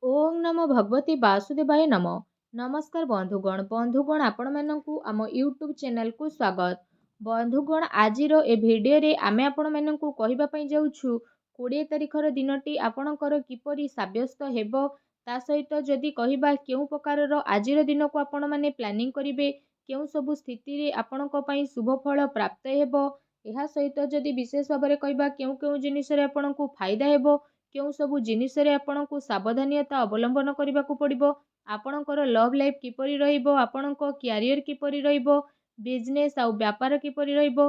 ओम नमो भगवती वासुदेवाय नमः। नमस्कार बंधुगण आपण मानकु आम यूट्यूब चैनल को स्वागत। बंधुगण आजिर ए भिडियो रे आमे आपण मानकु कहिबा पई जाउछु 20 तारिखर दिनटी आपणकर किपरि साब्यस्त हेबो ता सहित जदि कहिबा केउ प्रकारर आजिर दिन को आपण माने प्लानिंग करिवे केउ सबु स्थिति रे आपणक पई शुभ फल प्राप्त हेबो एहा सहित जदि विशेष भाबरे कहिबा केउ केउ जिनिस रे आपणकु फायदा हेबो केउ सबु जिनिस रे आपणकु सावधानियता अवलंबन करबाकू पड़िबो आपणकर लव लाइफ किपरि रहिबो आपणक क्यारियर किपरि रहिबो बिजनेस आउ व्यापार किपरि रहिबो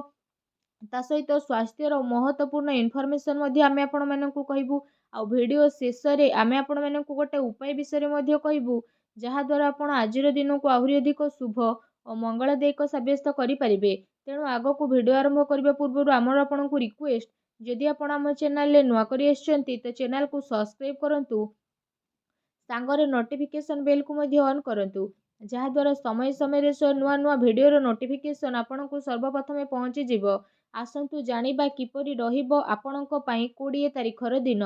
ता सहित स्वास्थ्यर महत्वपूर्ण इनफॉरमेशन मध्ये आमे आपण मानकु कहिबु आ वीडियो शेष रे आमे आपण मानकु गोटे उपाय विषय रे मध्ये कहिबु जहा द्वारा आपण आजिर दिन को आहुरी अधिक शुभ और मंगलदायक साब्यस्त करि परिबे। तेणु आगो वीडियो आरंभ करबा पूर्व आमर आपनकु रिक्वेस्ट जदि आपण आम चैनल रे नुआ करी आछंती तो चैनल को सब्सक्राइब करंतु सांगरे नोटिफिकेशन बेल को मध्ये ऑन करंतु जहा द्वारा समय समय रे नुआ नुआ वीडियो रो नोटिफिकेशन आपनकु सर्वप्रथमे पहुंची जिवो। आसंतु जानिबा किपरि रहिबो आपणक पई 20 तारिखर दिन।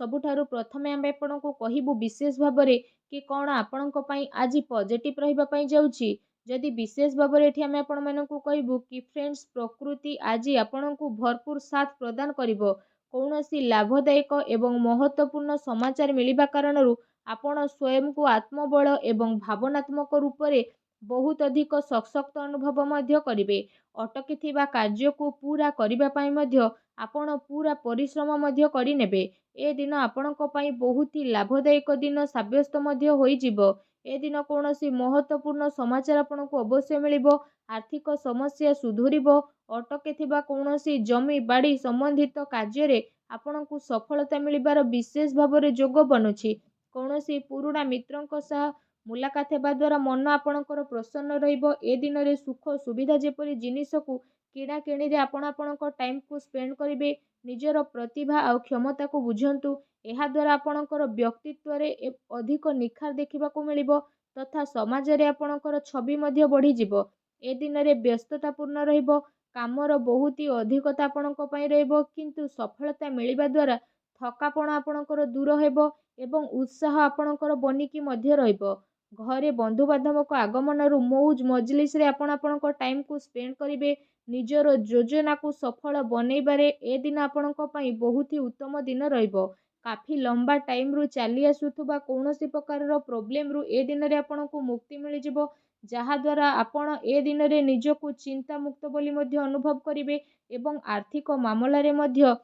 सबुठारु प्रथमे आमे आपणकु कहिबु विशेष भाबरे कि कोन आपणक पई आज पॉजिटिव रहिबा पई जाउची। जदि विशेष भाबरे एठी आमे आपण मानकु कहिबु कि फ्रेंड्स प्रकृति आज आपणकु भरपूर साथ प्रदान करिवो कौनसी लाभदायक एवं महत्वपूर्ण समाचार मिलिबा कारणरू आपण स्वयं को आत्मबल एवं भावनात्मक रूप से बहुत अधिक सशक्त अनुभव मध्य करिवे। अटकी कार्य को पूरा करिबा पई मध्य आपण पूरा परिश्रम मध्य करि नेबे। ए दिन आपणक पई बहुत ही लाभदायक दिन साब्यस्त मध्य होई जिवो। ए दिन कौनसी महत्वपूर्ण समाचार आपणको अवश्य मिलिबो आर्थिक समस्या सुधुरिबो अटकी कौनसी जमी बाड़ी संबंधित कार्य रे आपणको सफलता मिलिबार विशेष भाबरे जोग बनुछि। कौनसी पुरुणा मित्रंक सह मुलाकात हेबा द्वारा मन आपणकर प्रसन्न रहिबो। ए दिन रे सुख सुविधा जेपरि जिनिस को किणा किणी रे आपणक टाइम को स्पेंड करिवे निजर प्रतिभा और क्षमता को बुझंतु एहा द्वारा आपणकर व्यक्तित्व रे अधिक निखार देखिबा को मिलिबो तथा समाज रे आपणकर छवि मध्य बढ़ी जिवो। ए दिन रे व्यस्तता पूर्ण रहिबो कामर बहुत ही अधिकता आपणक पई रहिबो किंतु सफलता मिलिबा द्वारा थकापण आपणकर दूर हेबो एवं उत्साह आपणकर बनिकी मध्य रहिबो। घरे बंधु बांधव को आगमन रु मौज मजलिस रे आपणक टाइम को स्पेंड करिवे निजर योजना को सफल बनैबारे ए दिन आपणक पई बहुत ही उत्तम दिन रहिबो। काफी लंबा टाइम रु चली आसुथुबा कौनसी प्रकार रो प्रॉब्लम रु ए दिन रे आपणको मुक्ति मिल जिवो जहा द्वारा आपण ए दिन रे निजको चिंता मुक्त बोली मध्य अनुभव करिवे एवं आर्थिक मामला रे मध्य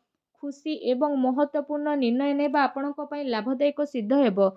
खुशी एवं महत्वपूर्ण निर्णय नेबा आपणक पई लाभदायक सिद्ध हेबो।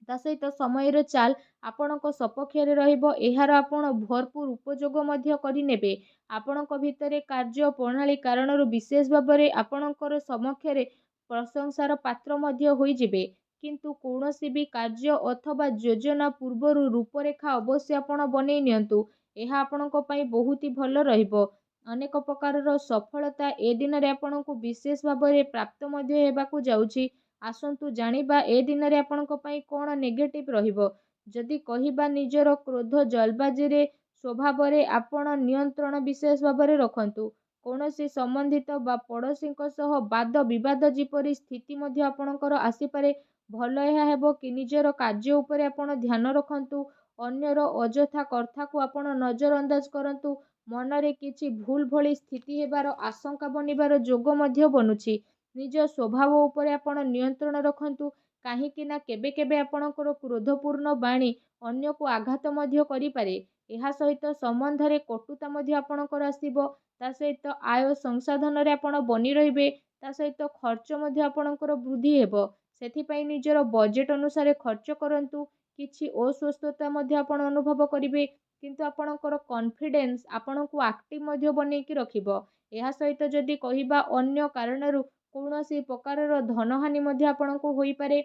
ता सहित समय चाल आपणक सपक्ष रहिबो एहार आपण भरपूर उपयोग मध्य करि नेबे। आपणक भितरे कार्य प्रणाली कारणरू विशेष भाबरे आपणकर समक्ष प्रशंसार पात्र मध्य होई जिवे किंतु कौनसी भी कार्य अथवा योजना पूर्वर रूपरेखा अवश्य आपण बनै नियंतु एहा आपणक पई बहुत ही भल रहिबो। अनेक प्रकारर सफलता ए दिन रे आपणको विशेष भाबरे प्राप्त मध्य हेबाकू जाउची। आसंतु जानिबा ए दिन रे आपणक पई कोन नेगेटिव रहिबो। जदि कहिबा निजर क्रोध जलबाजी रे स्वभाव रे आपण नियंत्रण विशेष भाबरे रखंतु कौनसी संबंधित बा पड़ोसी सह वाद विवाद जिपरि स्थिति मध्य आपणकर आसीपारे भल एहा हेबो कि निजर कार्य उपरे आपण ध्यान रखंतु अन्यर अजथा कथा को आपण नजर अंदाज करंतु मनरे किछि भूल भली स्थिति हेबार आशंका बनिबार जोग मध्य बनुछि। निज स्वभाव उपरे आपण नियंत्रण रखंतु काहेकि ना केबे केबे आपणकर क्रोधपूर्ण बाणी अन्य को आघात मध्य करि पारे। एहा सहित संबंध रे कटुता मध्य आपणकर आसीबो ता सहित आय संसाधन रे आपण बनी रहिबे ता सहित खर्च मध्य आपणकर वृद्धि हेबो। सेथि पई निजर बजेट अनुसार खर्च करंतु किछि अस्वस्थता मध्य आपण अनुभव करिवे किंतु आपणकर कॉन्फिडेंस आपणको एक्टिव मध्य बनेकी रखिबो। एहा सहित जदि कहिबा अन्य कारणरू कौनसी प्रकारर धनहानि मध्य आपणको होई पारे।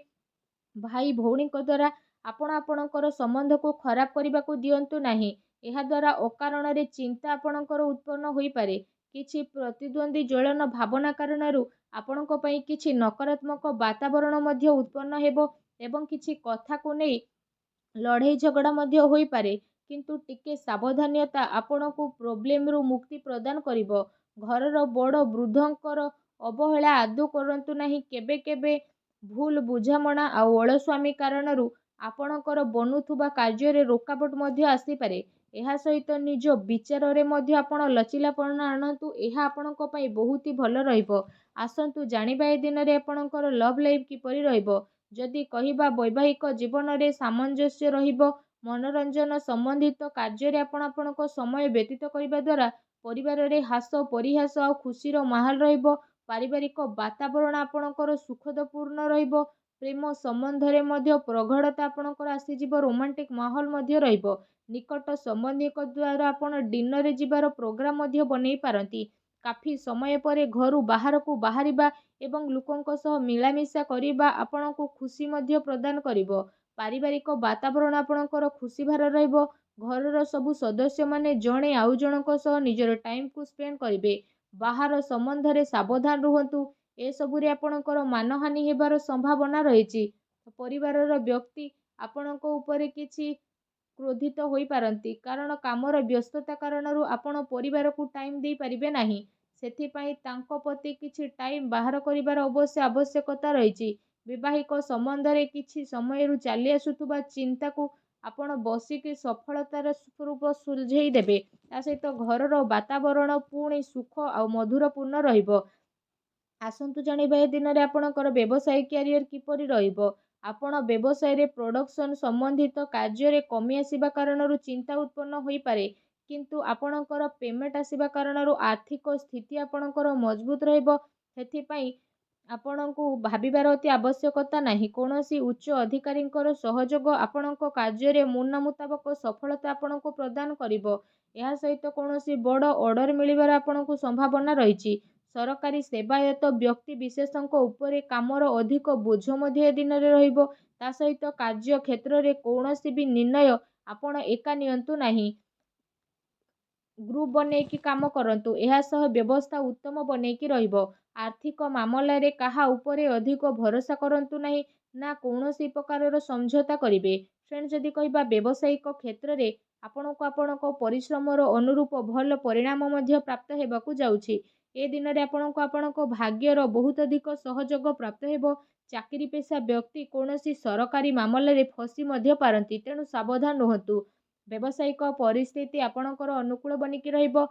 भाई भौणी द्वारा आपण आपणकर संबंध को खराब करने को दियंतु नाही। एहा द्वारा अकारण रे चिंता आपणकर उत्पन्न होई पारे। किछि प्रतिद्वंदी ज्वलन भावना कारणरू आपणको पई किछि नकारात्मक वातावरण मध्य उत्पन्न हेबो एवं किछि कथा को नै लड़ाई झगड़ा मध्य होई पारे किंतु टिके सावधानता आपणको प्रॉब्लम रु मुक्ति प्रदान करिवो। घरर बड़ वृद्धंकर अवहेला आदौ करंतु नाही। केबे केबे ଭୁଲ ବୁଝାମଣା ଆଉ ଅଳସୁଆମୀ କାରଣରୁ ଆପଣଙ୍କର ବନୁଥିବା କାର୍ଯ୍ୟରେ ରୋକାବଟ ମଧ୍ୟ ଆସିପାରେ। ଏହା ସହିତ ନିଜ ବିଚାରରେ ମଧ୍ୟ ଆପଣ ଲଚିଲାପଣ ଆଣନ୍ତୁ। ଏହା ଆପଣଙ୍କ ପାଇଁ ବହୁତ ଭଲ ରହିବ। ଆସନ୍ତୁ ଜାଣିବା ଏ ଦିନରେ ଆପଣଙ୍କର ଲଭ୍ ଲାଇଫ୍ କିପରି ରହିବ। ଯଦି କହିବା ବୈବାହିକ ଜୀବନରେ ସାମଞ୍ଜସ୍ୟ ରହିବ। ମନୋରଞ୍ଜନ ସମ୍ବନ୍ଧିତ କାର୍ଯ୍ୟରେ ଆପଣ ଆପଣଙ୍କ ସମୟ ବ୍ୟତୀତ କରିବା ଦ୍ୱାରା ପରିବାରରେ ହାସ ପରିହାସ ଆଉ ଖୁସିର ମାହୋଲ ରହିବ। ପାରିବାରିକ ବାତାବରଣ ଆପଣଙ୍କର ସୁଖଦପୂର୍ଣ୍ଣ ରହିବ। ପ୍ରେମ ସମ୍ବନ୍ଧରେ ମଧ୍ୟ ପ୍ରଗାଢ଼ତା ଆପଣଙ୍କର ଆସିଯିବ। ରୋମାଣ୍ଟିକ ମାହୋଲ ମଧ୍ୟ ରହିବ। ନିକଟ ସମ୍ବନ୍ଧୀଙ୍କ ଦ୍ୱାରା ଆପଣ ଡିନରରେ ଯିବାର ପ୍ରୋଗ୍ରାମ ମଧ୍ୟ ବନେଇ ପାରନ୍ତି। କାଫି ସମୟ ପରେ ଘରୁ ବାହାରକୁ ବାହାରିବା ଏବଂ ଲୋକଙ୍କ ସହ ମିଳାମିଶା କରିବା ଆପଣଙ୍କୁ ଖୁସି ମଧ୍ୟ ପ୍ରଦାନ କରିବ। ପାରିବାରିକ ବାତାବରଣ ଆପଣଙ୍କର ଖୁସିଭରା ରହିବ। ଘରର ସବୁ ସଦସ୍ୟମାନେ ଜଣେ ଆଉ ଜଣଙ୍କ ସହ ନିଜର ଟାଇମକୁ ସ୍ପେଣ୍ଡ କରିବେ। ବାହାର ସମ୍ବନ୍ଧରେ ସାବଧାନ ରୁହନ୍ତୁ। ଏସବୁରେ ଆପଣଙ୍କର ମାନହାନି ହେବାର ସମ୍ଭାବନା ରହିଛି। ପରିବାରର ବ୍ୟକ୍ତି ଆପଣଙ୍କ ଉପରେ କିଛି କ୍ରୋଧିତ ହୋଇପାରନ୍ତି, କାରଣ କାମର ବ୍ୟସ୍ତତା କାରଣରୁ ଆପଣ ପରିବାରକୁ ଟାଇମ ଦେଇପାରିବେ ନାହିଁ। ସେଥିପାଇଁ ତାଙ୍କ ପ୍ରତି କିଛି ଟାଇମ ବାହାର କରିବାର ଅବଶ୍ୟ ଆବଶ୍ୟକତା ରହିଛି। ବୈବାହିକ ସମ୍ବନ୍ଧରେ କିଛି ସମୟରୁ ଚାଲି ଆସୁଥିବା ଚିନ୍ତାକୁ ଆପଣ ବସିକି ସଫଳତାର ସ୍ୱରୂପ ସୁଲଝେଇ ଦେବେ। ତା ସହିତ ଘରର ବାତାବରଣ ପୁଣି ସୁଖ ଆଉ ମଧୁରପୂର୍ଣ୍ଣ ରହିବ। ଆସନ୍ତୁ ଜାଣିବା ଏ ଦିନରେ ଆପଣଙ୍କର ବ୍ୟବସାୟିକ କ୍ୟାରିୟର କିପରି ରହିବ। ଆପଣ ବ୍ୟବସାୟରେ ପ୍ରଡକ୍ସନ ସମ୍ବନ୍ଧିତ କାର୍ଯ୍ୟରେ କମି ଆସିବା କାରଣରୁ ଚିନ୍ତା ଉତ୍ପନ୍ନ ହୋଇପାରେ, କିନ୍ତୁ ଆପଣଙ୍କର ପେମେଣ୍ଟ ଆସିବା କାରଣରୁ ଆର୍ଥିକ ସ୍ଥିତି ଆପଣଙ୍କର ମଜବୁତ ରହିବ। ସେଥିପାଇଁ ଆପଣଙ୍କୁ ଭାବିବାର ଅତି ଆବଶ୍ୟକତା ନାହିଁ। କୌଣସି ଉଚ୍ଚ ଅଧିକାରୀଙ୍କର ସହଯୋଗ ଆପଣଙ୍କ କାର୍ଯ୍ୟରେ ମନ ମୁତାବକ ସଫଳତା ଆପଣଙ୍କୁ ପ୍ରଦାନ କରିବ। ଏହା ସହିତ କୌଣସି ବଡ଼ ଅର୍ଡର ମିଳିବାର ଆପଣଙ୍କୁ ସମ୍ଭାବନା ରହିଛି। ସରକାରୀ ସେବାୟତ ବ୍ୟକ୍ତି ବିଶେଷଙ୍କ ଉପରେ କାମର ଅଧିକ ବୋଝ ମଧ୍ୟ ଏ ଦିନରେ ରହିବ। ତା ସହିତ କାର୍ଯ୍ୟ କ୍ଷେତ୍ରରେ କୌଣସି ବି ନିର୍ଣ୍ଣୟ ଆପଣ ଏକା ନିଅନ୍ତୁ ନାହିଁ। ଗ୍ରୁପ ବନେଇକି କାମ କରନ୍ତୁ। ଏହା ସହ ବ୍ୟବସ୍ଥା ଉତ୍ତମ ବନେଇକି ରହିବ। ଆର୍ଥିକ ମାମଲାରେ କାହା ଉପରେ ଅଧିକ ଭରସା କରନ୍ତୁ ନାହିଁ, ନା କୌଣସି ପ୍ରକାରର ସମଝୋତା କରିବେ। ଫ୍ରେଣ୍ଡ, ଯଦି କହିବା ବ୍ୟବସାୟିକ କ୍ଷେତ୍ରରେ ଆପଣଙ୍କୁ ଆପଣଙ୍କ ପରିଶ୍ରମର ଅନୁରୂପ ଭଲ ପରିଣାମ ମଧ୍ୟ ପ୍ରାପ୍ତ ହେବାକୁ ଯାଉଛି। ଏ ଦିନରେ ଆପଣଙ୍କୁ ଆପଣଙ୍କ ଭାଗ୍ୟର ବହୁତ ଅଧିକ ସହଯୋଗ ପ୍ରାପ୍ତ ହେବ। ଚାକିରି ପେଶା ବ୍ୟକ୍ତି କୌଣସି ସରକାରୀ ମାମଲାରେ ଫସି ମଧ୍ୟ ପାରନ୍ତି, ତେଣୁ ସାବଧାନ ରୁହନ୍ତୁ। ବ୍ୟବସାୟିକ ପରିସ୍ଥିତି ଆପଣଙ୍କର ଅନୁକୂଳ ବନିକି ରହିବ।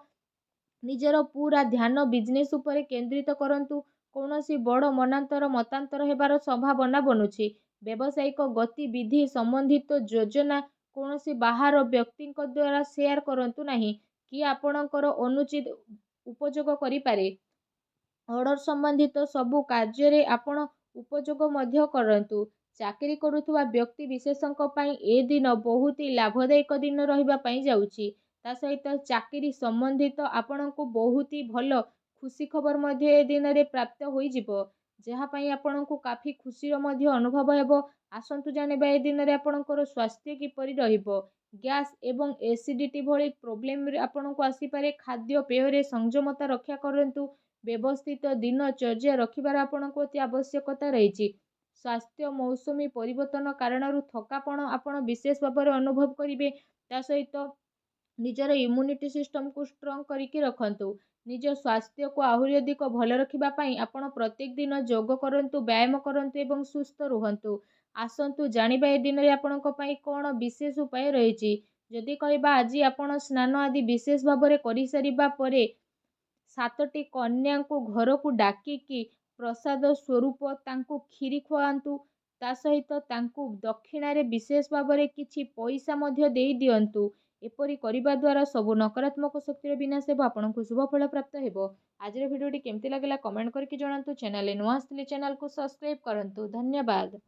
ନିଜର ପୁରା ଧ୍ୟାନ ବିଜନେସ୍ ଉପରେ କେନ୍ଦ୍ରିତ କରନ୍ତୁ। କୌଣସି ବଡ଼ ମତାନ୍ତର ହେବାର ସମ୍ଭାବନା ବନୁଛି। ବ୍ୟବସାୟିକ ଗତିବିଧି ସମ୍ବନ୍ଧିତ ଯୋଜନା କୌଣସି ବାହାର ବ୍ୟକ୍ତିଙ୍କ ଦ୍ୱାରା ସେୟାର କରନ୍ତୁ ନାହିଁ, କି ଆପଣଙ୍କର ଅନୁଚିତ ଉପଯୋଗ କରିପାରେ। ଅର୍ଡର ସମ୍ବନ୍ଧିତ ସବୁ କାର୍ଯ୍ୟରେ ଆପଣ ଉପଯୋଗ ମଧ୍ୟ କରନ୍ତୁ। ଚାକିରି କରୁଥିବା ବ୍ୟକ୍ତି ବିଶେଷଙ୍କ ପାଇଁ ଏ ଦିନ ବହୁତ ଲାଭଦାୟକ ଦିନ ରହିବା ପାଇଁ ଯାଉଛି। ତା ସହିତ ଚାକିରି ସମ୍ବନ୍ଧିତ ଆପଣଙ୍କୁ ବହୁତ ଭଲ ଖୁସି ଖବର ମଧ୍ୟ ଏ ଦିନରେ ପ୍ରାପ୍ତ ହୋଇଯିବ, ଯାହା ପାଇଁ ଆପଣଙ୍କୁ କାଫି ଖୁସିର ମଧ୍ୟ ଅନୁଭବ ହେବ। ଆସନ୍ତୁ ଜାଣିବା ଏ ଦିନରେ ଆପଣଙ୍କର ସ୍ୱାସ୍ଥ୍ୟ କିପରି ରହିବ। ଗ୍ୟାସ୍ ଏବଂ ଏସିଡିଟି ଭଳି ପ୍ରୋବ୍ଲେମ ଆପଣଙ୍କୁ ଆସିପାରେ। ଖାଦ୍ୟପେୟରେ ସଂଯମତା ରକ୍ଷା କରନ୍ତୁ। ବ୍ୟବସ୍ଥିତ ଦିନଚର୍ଯ୍ୟା ରଖିବାର ଆପଣଙ୍କୁ ଅତି ଆବଶ୍ୟକତା ରହିଛି। ସ୍ୱାସ୍ଥ୍ୟ ମୌସୁମୀ ପରିବର୍ତ୍ତନ କାରଣରୁ ଥକାପଣ ଆପଣ ବିଶେଷ ଭାବରେ ଅନୁଭବ କରିବେ। ତା ସହିତ ନିଜର ଇମ୍ୟୁନିଟି ସିଷ୍ଟମକୁ ଷ୍ଟ୍ରଙ୍ଗ କରିକି ରଖନ୍ତୁ। ନିଜ ସ୍ୱାସ୍ଥ୍ୟକୁ ଆହୁରି ଅଧିକ ଭଲ ରଖିବା ପାଇଁ ଆପଣ ପ୍ରତ୍ୟେକ ଦିନ ଯୋଗ କରନ୍ତୁ, ବ୍ୟାୟାମ କରନ୍ତୁ ଏବଂ ସୁସ୍ଥ ରୁହନ୍ତୁ। ଆସନ୍ତୁ ଜାଣିବା ଏ ଦିନରେ ଆପଣଙ୍କ ପାଇଁ କ'ଣ ବିଶେଷ ଉପାୟ ରହିଛି। ଯଦି କହିବା ଆଜି ଆପଣ ସ୍ନାନ ଆଦି ବିଶେଷ ଭାବରେ କରିସାରିବା ପରେ 7ଟି କନ୍ୟାଙ୍କୁ ଘରକୁ ଡାକିକି ପ୍ରସାଦ ସ୍ୱରୂପ ତାଙ୍କୁ କ୍ଷୀରି ଖୁଆନ୍ତୁ। ତା ସହିତ ତାଙ୍କୁ ଦକ୍ଷିଣାରେ ବିଶେଷ ଭାବରେ କିଛି ପଇସା ମଧ୍ୟ ଦେଇ ଦିଅନ୍ତୁ। ଏପରି କରିବା ଦ୍ୱାରା ସବୁ ନକାରାତ୍ମକ ଶକ୍ତିର ବିନାଶ ହେବ। ଆପଣଙ୍କୁ ଶୁଭ ଫଳ ପ୍ରାପ୍ତ ହେବ। ଆଜିର ଭିଡ଼ିଓଟି କେମିତି ଲାଗିଲା କମେଣ୍ଟ କରିକି ଜଣାନ୍ତୁ। ଚ୍ୟାନେଲରେ ନୂଆ ଆସିଥିଲେ ଚ୍ୟାନେଲକୁ ସବସ୍କ୍ରାଇବ କରନ୍ତୁ। ଧନ୍ୟବାଦ।